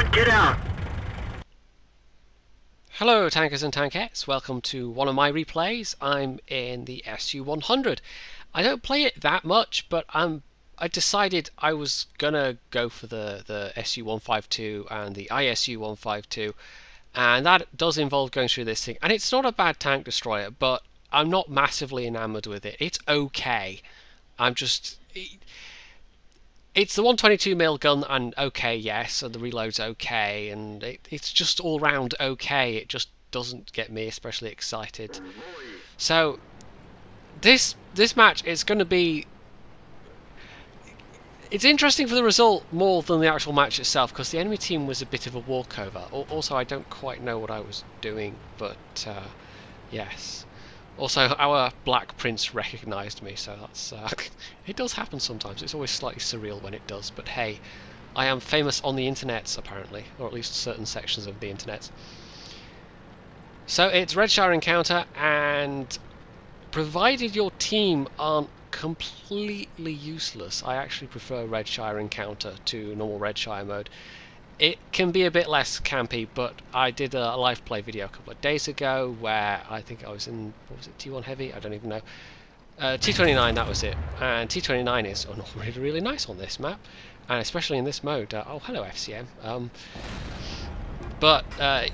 SU-100, get out! Hello tankers and tankettes, welcome to one of my replays. I'm in the SU-100. I don't play it that much, but I decided I was gonna go for the SU-152 and the ISU-152, and that does involve going through this thing. And it's not a bad tank destroyer, but I'm not massively enamored with it. It's okay. It's the 122mm gun, and okay, yes, and the reload's okay, and it's just all round okay. It just doesn't get me especially excited. So this match is going to be, it's interesting for the result more than the actual match itself, because the enemy team was a bit of a walkover. Also, I don't quite know what I was doing, but yes. Also, our Black Prince recognised me, so that's it does happen sometimes. It's always slightly surreal when it does, but hey, I am famous on the internets apparently, or at least certain sections of the internet. So it's Redshire encounter, and provided your team aren't completely useless, I actually prefer Redshire encounter to normal Redshire mode. It can be a bit less campy, but I did a live play video a couple of days ago where I think I was in, what was it, T1 Heavy? I don't even know. T29, that was it. And T29 is really, really nice on this map, and especially in this mode. Oh, hello FCM.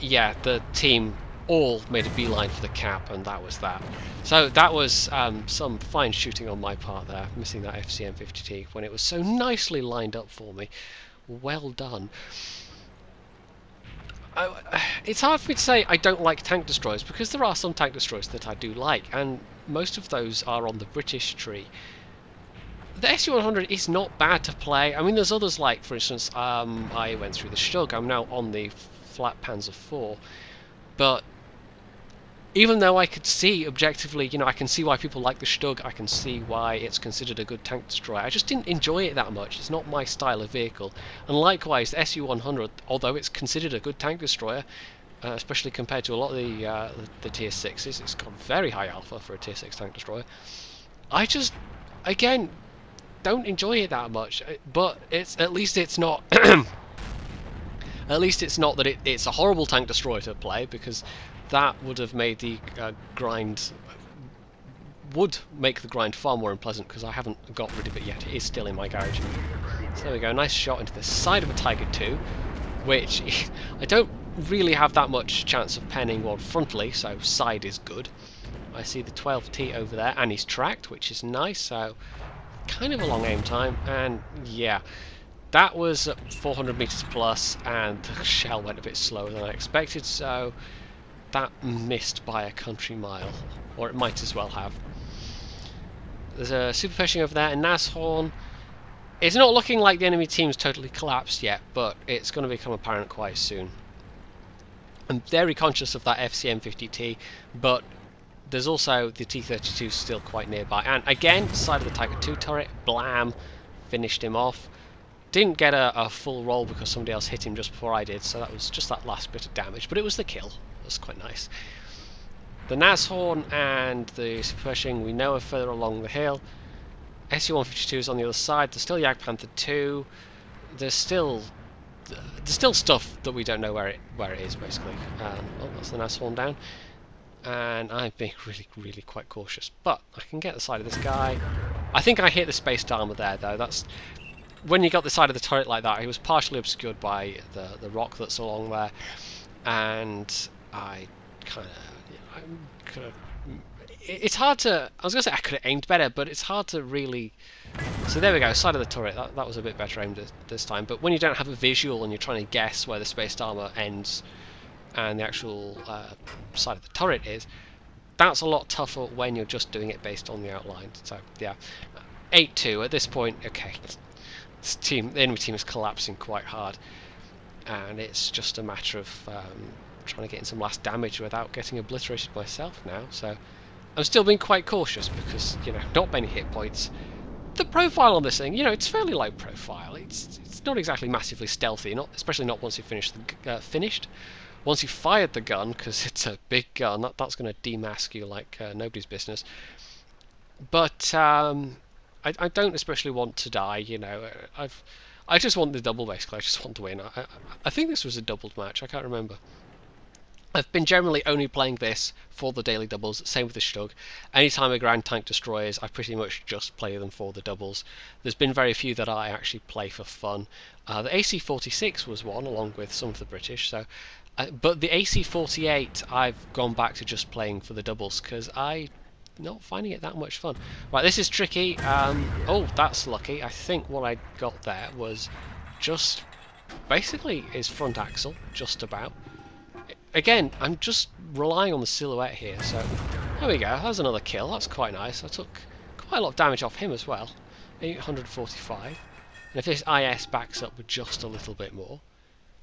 Yeah, the team all made a beeline for the cap, and that was that. So that was some fine shooting on my part there, missing that FCM 50T when it was so nicely lined up for me. Well done. It's hard for me to say I don't like tank destroyers, because there are some tank destroyers that I do like, and most of those are on the British tree. The SU-100 is not bad to play. I mean, there's others, like, for instance, I went through the Shtug. I'm now on the flat Panzer IV, but even though I could see objectively, you know, I can see why people like the Shtug, I can see why it's considered a good tank destroyer, I just didn't enjoy it that much. It's not my style of vehicle. And likewise, the SU-100, although it's considered a good tank destroyer, especially compared to a lot of the tier 6s, it's got very high alpha for a tier 6 tank destroyer. I just, again, don't enjoy it that much. But at least it's not at least it's not that it's a horrible tank destroyer to play, because that would have made the grind far more unpleasant, because I haven't got rid of it yet. It is still in my garage. So there we go, nice shot into the side of a Tiger II, which I don't really have that much chance of penning one frontally, so side is good. I see the 12T over there, and he's tracked, which is nice, so kind of a long aim time, and yeah. That was 400 meters plus, and the shell went a bit slower than I expected, so that missed by a country mile, or it might as well have. There's a super fishing over there, and Nashorn. It's not looking like the enemy team's totally collapsed yet, but it's going to become apparent quite soon. I'm very conscious of that FCM 50T, but there's also the T32 still quite nearby. And again, side of the Tiger II turret, blam, finished him off. Didn't get a full roll because somebody else hit him just before I did, so that was just that last bit of damage, but it was the kill. That's quite nice. The Nashorn and the Supershing we know are further along the hill. SU-152 is on the other side. There's still Jagdpanther 2. There's still stuff that we don't know where it is, basically. Oh, that's the Nashorn down. And I'm being really quite cautious, but I can get the side of this guy. I think I hit the spaced armor there, though. That's when you got the side of the turret like that. He was partially obscured by the rock that's along there, and I kind of, it's hard to, I was going to say I could have aimed better, but it's hard to really, so there we go, side of the turret, that was a bit better aimed this time, but when you don't have a visual and you're trying to guess where the spaced armor ends and the actual side of the turret is, that's a lot tougher when you're just doing it based on the outline. So yeah, 8-2 at this point. Okay, the enemy team is collapsing quite hard, and it's just a matter of trying to get in some last damage without getting obliterated myself now. So I'm still being quite cautious because, you know, not many hit points. The profile on this thing, you know, it's fairly low profile. It's not exactly massively stealthy, especially not once you finished. Once you fired the gun, because it's a big gun, that's going to demask you like nobody's business. But I don't especially want to die. You know, I just want the double, basically. I just want to win. I think this was a doubled match. I can't remember. I've been generally only playing this for the daily doubles, same with the Shtug. Anytime I grind tank destroyers, I pretty much just play them for the doubles. There's been very few that I actually play for fun. The AC-46 was one, along with some of the British, so... but the AC-48, I've gone back to just playing for the doubles, because I'm not finding it that much fun. Right, this is tricky. Oh, that's lucky. I think what I got there was just... basically his front axle, just about. Again, I'm just relying on the silhouette here, so there we go, that's another kill, that's quite nice. I took quite a lot of damage off him as well, 845, and if this IS backs up with just a little bit more,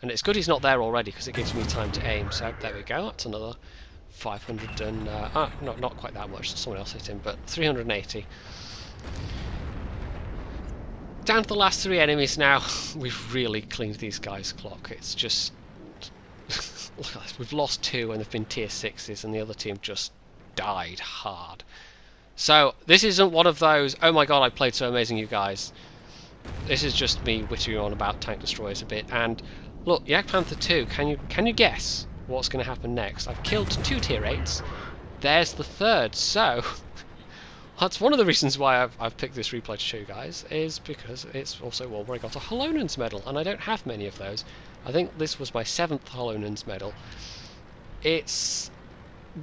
and it's good he's not there already because it gives me time to aim, so there we go, that's another 500 and, not quite that much, someone else hit him, but 380. Down to the last 3 enemies now. We've really cleaned these guys' clock, it's just... Look at this, we've lost 2 and they've been tier 6s and the other team just died hard. So this isn't one of those, oh my god, I played so amazing, you guys. This is just me whittering on about tank destroyers a bit. And look, Jagdpanther 2, can you guess what's going to happen next? I've killed 2 tier 8s, there's the 3rd, so that's one of the reasons why I've picked this replay to show you guys, is because it's also one where I got a Halonen's medal, and I don't have many of those. I think this was my 7th Halonen's medal. It's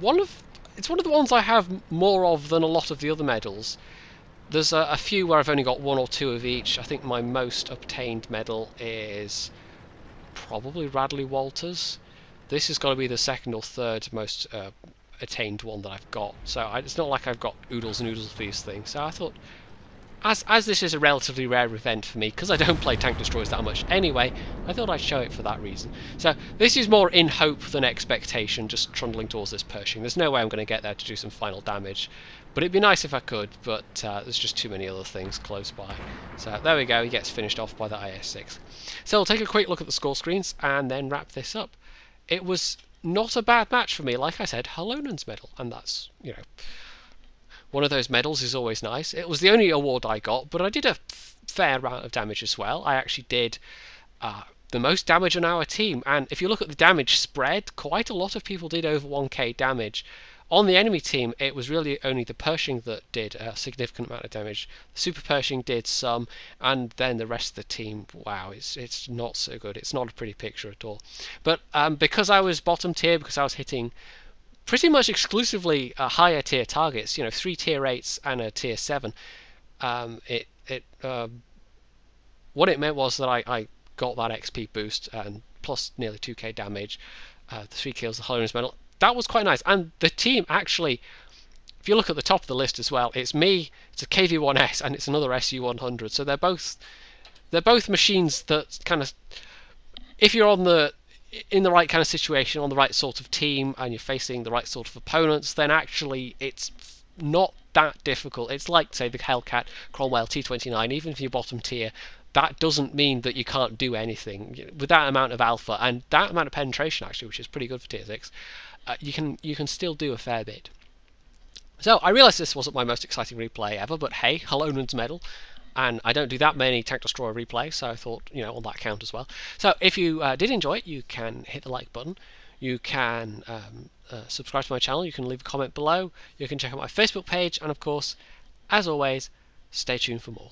one of the ones I have more of than a lot of the other medals. There's a few where I've only got 1 or 2 of each. I think my most obtained medal is probably Radley Walters. This has got to be the 2nd or 3rd most attained one that I've got. So it's not like I've got oodles and oodles of these things. So I thought, as this is a relatively rare event for me, because I don't play tank destroyers that much anyway, I thought I'd show it for that reason. So this is more in hope than expectation, just trundling towards this Pershing. There's no way I'm going to get there to do some final damage, but it'd be nice if I could, but there's just too many other things close by. So there we go, he gets finished off by the IS-6. So we'll take a quick look at the score screens and then wrap this up. It was not a bad match for me, like I said, Halonen's medal, and that's, you know... one of those medals is always nice. It was the only award I got, but I did a fair amount of damage as well. I actually did the most damage on our team, and if you look at the damage spread, quite a lot of people did over 1k damage. On the enemy team, it was really only the Pershing that did a significant amount of damage. The Super Pershing did some, and then the rest of the team, wow, it's not so good. It's not a pretty picture at all. But because I was bottom tier, because I was hitting pretty much exclusively higher tier targets, you know, 3 tier 8s and a tier 7. What it meant was that I got that XP boost and plus nearly 2k damage, the 3 kills, the Halonen's medal. That was quite nice. And the team actually, if you look at the top of the list as well, it's me, it's a KV-1S, and it's another SU-100. So they're both machines that kind of, if you're in the right kind of situation, on the right sort of team, and you're facing the right sort of opponents, then actually it's not that difficult. It's like, say, the Hellcat Cromwell T29, even if you're bottom tier, that doesn't mean that you can't do anything. With that amount of alpha, and that amount of penetration, actually, which is pretty good for tier 6, you can still do a fair bit. So, I realised this wasn't my most exciting replay ever, but hey, Halonen's medal. And I don't do that many tank destroyer replays, so I thought, you know, on that count as well. So if you did enjoy it, you can hit the like button. You can subscribe to my channel. You can leave a comment below. You can check out my Facebook page. And of course, as always, stay tuned for more.